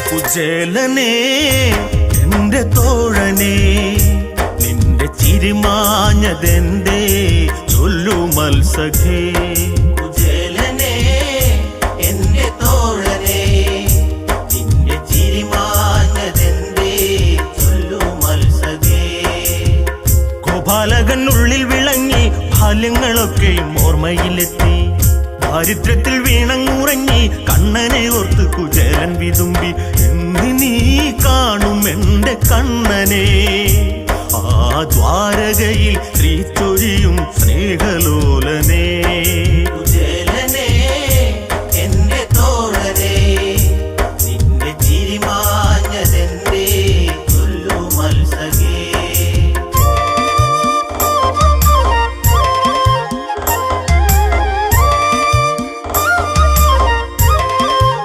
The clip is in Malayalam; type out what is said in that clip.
കുചേലനേ എന്റെ തോഴനേ, നിന്റെ ചിരിമാഞ്ഞതെന്തേ ചൊല്ലു മത്സഖേ. കുചേലനേ എന്റെ തോഴനേ, നിന്റെ ചിരിമാഞ്ഞതെന്തേ ചൊല്ലു മത്സഖേ. ഗോപാലകൻ ഉള്ളിൽ വിളങ്ങി, ബാല്യങ്ങളൊക്കെയും ഓർമ്മയിലെത്തി. ദാരിദ്ര്യത്തിൽ വീണങ്ങുറങ്ങി, കണ്ണനെ ഓർത്ത് കുചേലൻ വിതുമ്പി. എന്ന് നീ കാണും എന്റെ കണ്ണനെ, ആ ദ്വാരകയിൽ ശ്രീ ചൊരിയും സ്നേഹലോലനേ.